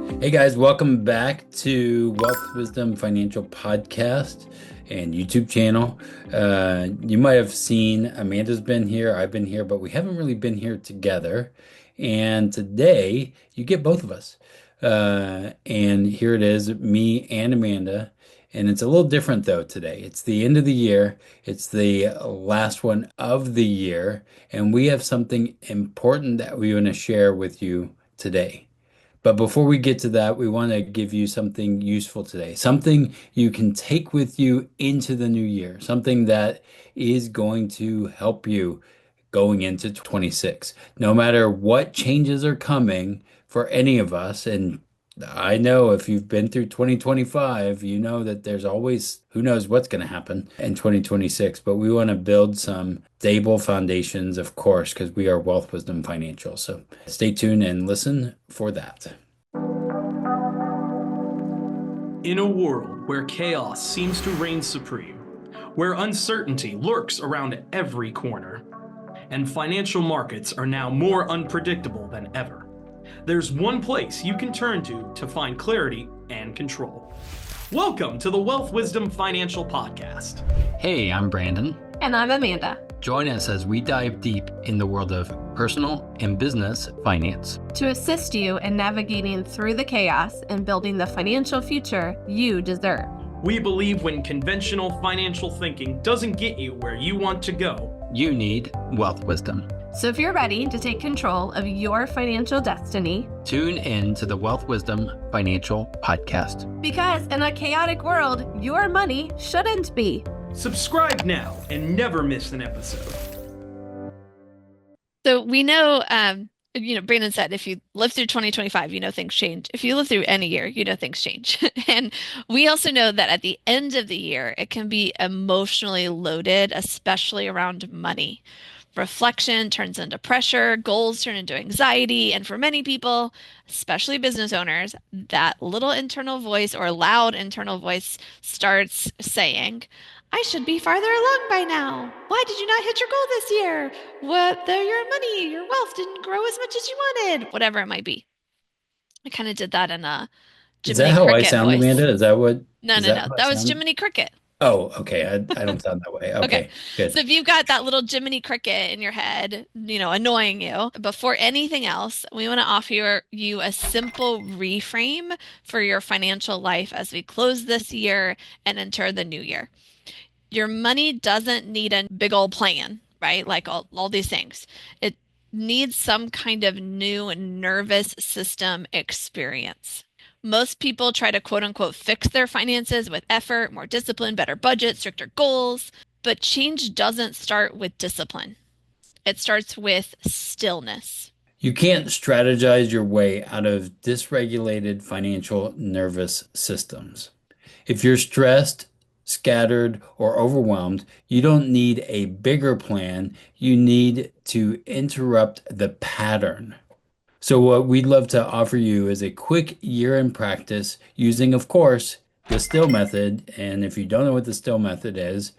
Hey guys, welcome back to Wealth Wisdom Financial Podcast and YouTube channel. You might have seen Amanda's been here, I've been here, but we haven't really been here together. And today you get both of us. And here it is, me and Amanda. And it's a little different though today. It's the end of the year, it's the last one of the year, and we have something important that we want to share with you today. But before we get to that, we want to give you something useful today, something you can take with you into the new year, something that is going to help you going into 26. No matter what changes are coming for any of us, and I know if you've been through 2025, you know that there's always who knows what's going to happen in 2026, but we want to build some stable foundations, of course, because we are Wealth Wisdom Financial. So stay tuned and listen for that. In a world where chaos seems to reign supreme, where uncertainty lurks around every corner, and financial markets are now more unpredictable than ever, there's one place you can turn to find clarity and control. Welcome to the Wealth Wisdom Financial Podcast. Hey, I'm Brandon. And I'm Amanda. Join us as we dive deep in the world of personal and business finance To assist you in navigating through the chaos and building the financial future you deserve. We believe when conventional financial thinking doesn't get you where you want to go, you need wealth wisdom. So if you're ready to take control of your financial destiny, Tune in to the Wealth Wisdom Financial Podcast. because in a chaotic world, your money shouldn't be. subscribe now and never miss an episode. So we know, Brandon said, if you live through 2025, things change. If you live through any year, things change. And we also know that at the end of the year, it can be emotionally loaded, especially around money. Reflection turns into pressure, goals turn into anxiety, and for many people, especially business owners, that little internal voice or loud internal voice starts saying, I should be farther along by now. Why did you not hit your goal this year? Your money, your wealth didn't grow as much as you wanted. Whatever it might be. I kind of did that in a Is that Jiminy how I Cricket sound, voice. Amanda? Is that what? No, Is no, that no. how I That was sound? Jiminy Cricket. Oh, okay. I don't sound that way. Okay. Okay, good. So if you've got that little Jiminy Cricket in your head, annoying you, before anything else, we want to offer you a simple reframe for your financial life as we close this year and enter the new year. Your money doesn't need a big old plan, right? Like all these things. It needs some kind of new nervous system experience. Most people try to quote unquote fix their finances with effort, more discipline, better budget, stricter goals. But change doesn't start with discipline. It starts with stillness. You can't strategize your way out of dysregulated financial nervous systems. If you're stressed, scattered, or overwhelmed, you don't need a bigger plan. You need to interrupt the pattern. So, what we'd love to offer you is a quick year in practice using, of course, the still method. And if you don't know what the still method is,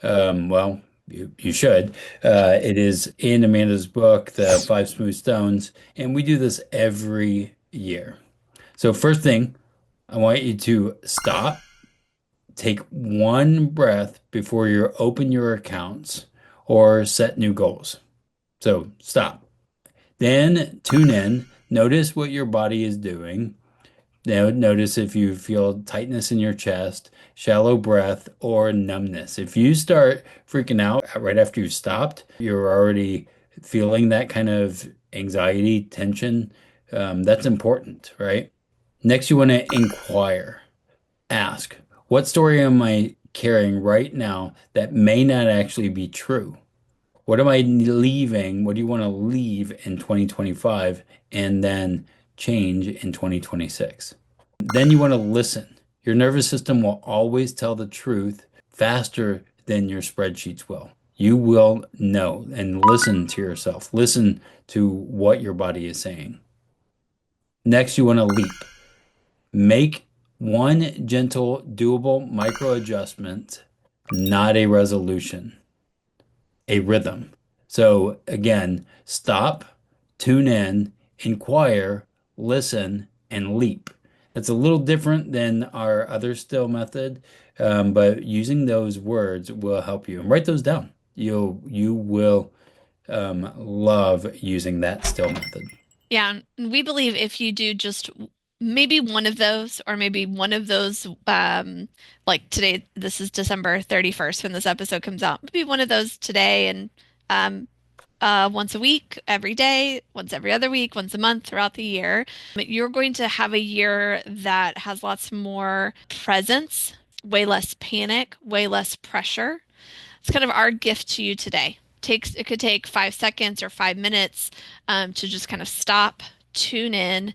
well, you should. It is in Amanda's book, The Five Smooth Stones, and we do this every year. So, first thing, I want you to stop, take one breath before you open your accounts or set new goals. So, stop. Then tune in, notice what your body is doing. Now, notice if you feel tightness in your chest, shallow breath, or numbness. If you start freaking out right after you stopped, you're already feeling that kind of anxiety, tension. That's important, right? Next, you want to inquire. Ask, what story am I carrying right now that may not actually be true? What am I leaving? What do you want to leave in 2025 and then change in 2026? Then you want to listen. Your nervous system will always tell the truth faster than your spreadsheets will. You will know and listen to yourself. Listen to what your body is saying. Next, you want to leap. Make one gentle, doable micro adjustment, not a resolution. A rhythm. So again, stop, tune in, inquire, listen, and leap. That's a little different than our other still method, but using those words will help you. And write those down. You will love using that still method. Yeah, and we believe if you do just maybe one of those, or maybe one of those, like today, this is December 31st when this episode comes out, maybe one of those today and um, once a week, every day, once every other week, once a month throughout the year, you're going to have a year that has lots more presence, way less panic, way less pressure. It's kind of our gift to you today. It could take 5 seconds or 5 minutes to just kind of stop, tune in,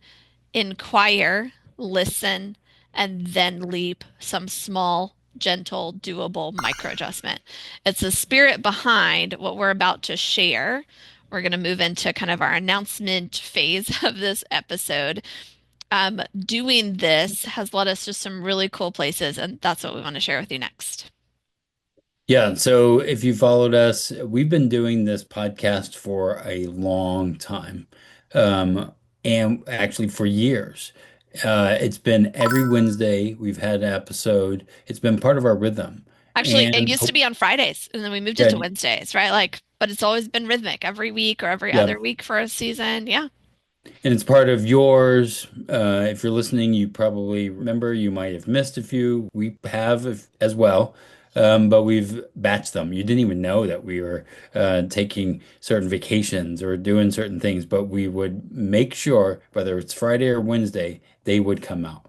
inquire, listen, and then leap some small, gentle, doable micro adjustment. It's the spirit behind what we're about to share. We're going to move into kind of our announcement phase of this episode. Doing this has led us to some really cool places, and that's what we want to share with you next. Yeah, so if you followed us, we've been doing this podcast for a long time, and actually for years. It's been every Wednesday we've had an episode. It's been part of our rhythm, Actually, it and used to be on Fridays, and then we moved it yeah, to Wednesdays, right? Like, but it's always been rhythmic every week or every yeah. other week for a season. Yeah. And it's part of yours. If you're listening, you probably remember you might have missed a few. We have as well, but we've batched them. You didn't even know that we were taking certain vacations or doing certain things, but we would make sure, whether it's Friday or Wednesday, they would come out.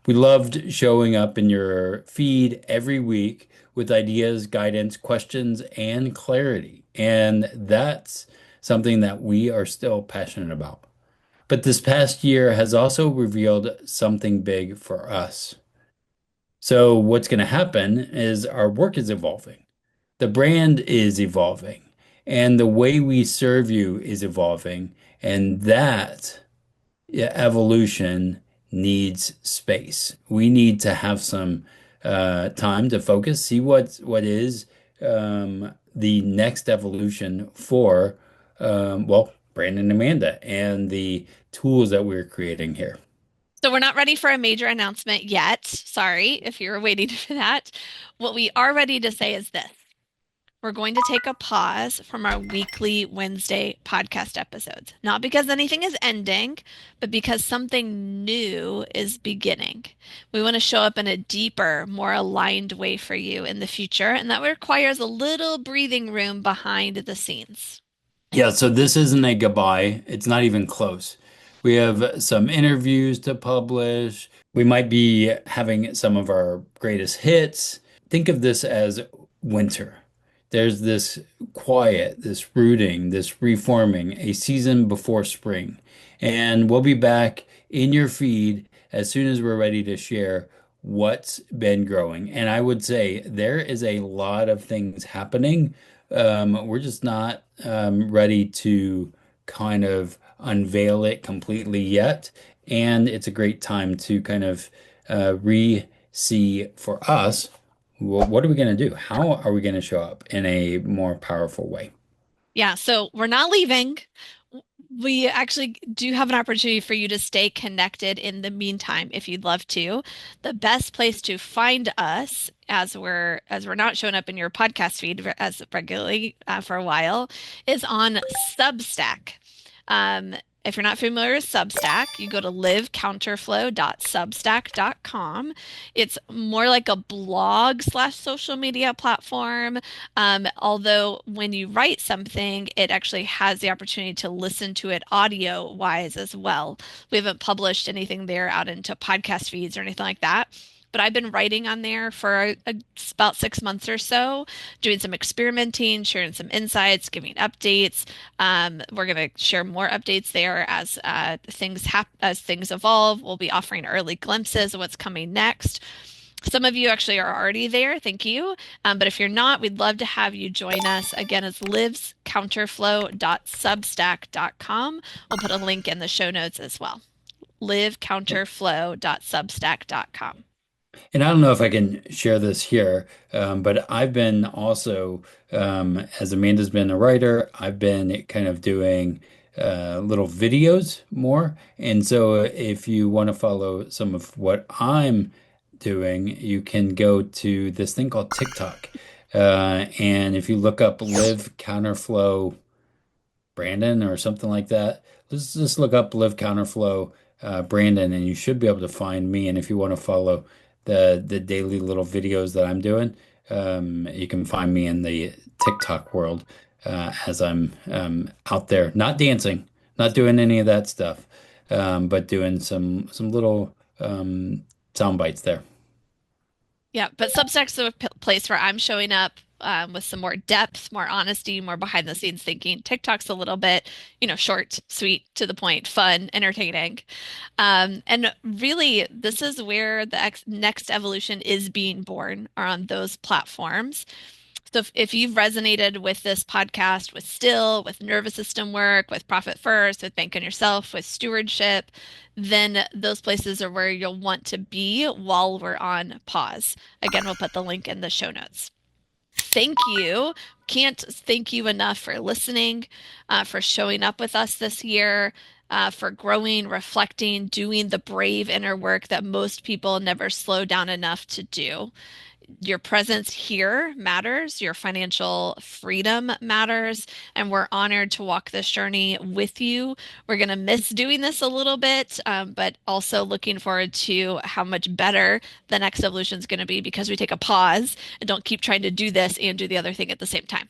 We loved showing up in your feed every week with ideas, guidance, questions, and clarity. And that's something that we are still passionate about. But this past year has also revealed something big for us. So, what's going to happen is our work is evolving, the brand is evolving, and the way we serve you is evolving. And that evolution needs space. We need to have some time to focus, see what is the next evolution for Brandon and Amanda and the tools that we're creating here. So we're not ready for a major announcement yet. Sorry if you're waiting for that. What we are ready to say is this. We're going to take a pause from our weekly Wednesday podcast episodes. Not because anything is ending, but because something new is beginning. We want to show up in a deeper, more aligned way for you in the future, and that requires a little breathing room behind the scenes. Yeah, so this isn't a goodbye. It's not even close. We have some interviews to publish. We might be having some of our greatest hits. Think of this as winter. There's this quiet, this rooting, this reforming, a season before spring. And we'll be back in your feed as soon as we're ready to share what's been growing. And I would say there is a lot of things happening. We're just not ready to kind of unveil it completely yet. And it's a great time to kind of re-see for us, well, what are we going to do? How are we going to show up in a more powerful way? Yeah, so we're not leaving. We actually do have an opportunity for you to stay connected in the meantime if you'd love to. The best place to find us as we're not showing up in your podcast feed as regularly for a while is on Substack. If you're not familiar with Substack, you go to livecounterflow.substack.com. It's more like a blog slash social media platform. Although when you write something, it actually has the opportunity to listen to it audio wise as well. We haven't published anything there out into podcast feeds or anything like that. But I've been writing on there for about 6 months or so, doing some experimenting, sharing some insights, giving updates. We're going to share more updates there as as things evolve. We'll be offering early glimpses of what's coming next. Some of you actually are already there. Thank you. But if you're not, we'd love to have you join us. Again, it's livescounterflow.substack.com. We'll put a link in the show notes as well. Livecounterflow.substack.com. And I don't know if I can share this here, but I've been also, as Amanda's been a writer, I've been kind of doing little videos more. And so if you want to follow some of what I'm doing, you can go to this thing called TikTok. And if you look up Live Counterflow Brandon or something like that. Let's just look up Live Counterflow Brandon, and you should be able to find me. And if you want to follow the daily little videos that I'm doing, you can find me in the TikTok world as I'm out there, not dancing, not doing any of that stuff, but doing some little sound bites there. Yeah, but Substack's a place where I'm showing up with some more depth, more honesty, more behind the scenes thinking. TikTok's a little bit, short, sweet, to the point, fun, entertaining. And really, this is where the next evolution is being born, are on those platforms. So if you've resonated with this podcast, with Still, with nervous system work, with Profit First, with Bank on Yourself, with stewardship, then those places are where you'll want to be while we're on pause. Again, we'll put the link in the show notes. Thank you. Can't thank you enough for listening, for showing up with us this year, for growing, reflecting, doing the brave inner work that most people never slow down enough to do. Your presence here matters, your financial freedom matters, and we're honored to walk this journey with you. We're going to miss doing this a little bit, but also looking forward to how much better the next evolution is going to be because we take a pause and don't keep trying to do this and do the other thing at the same time.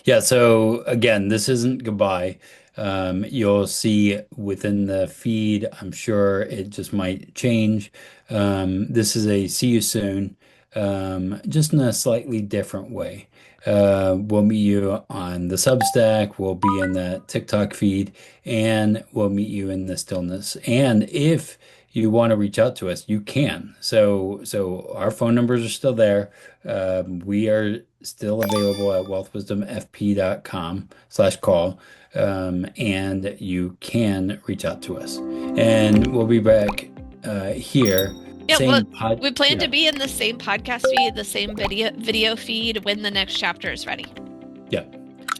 Yeah, so again, this isn't goodbye. You'll see within the feed, I'm sure it just might change. This is a see you soon, just in a slightly different way. We'll meet you on the Substack, we'll be in that TikTok feed, and we'll meet you in the stillness. And if you want to reach out to us, you can. So our phone numbers are still there. We are still available at wealthwisdomfp.com/call. And you can reach out to us. And we'll be back here. Yeah, well, Same pod, we plan yeah, to be in the same podcast feed, the same video feed when the next chapter is ready. yeah.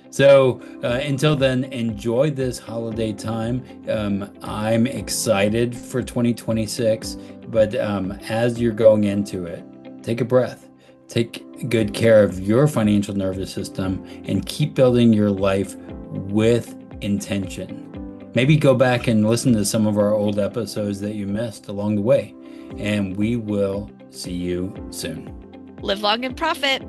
So until then, enjoy this holiday time. I'm excited for 2026, but as you're going into it, take a breath. Take good care of your financial nervous system and keep building your life with intention. Maybe go back and listen to some of our old episodes that you missed along the way, and we will see you soon. Live long and profit.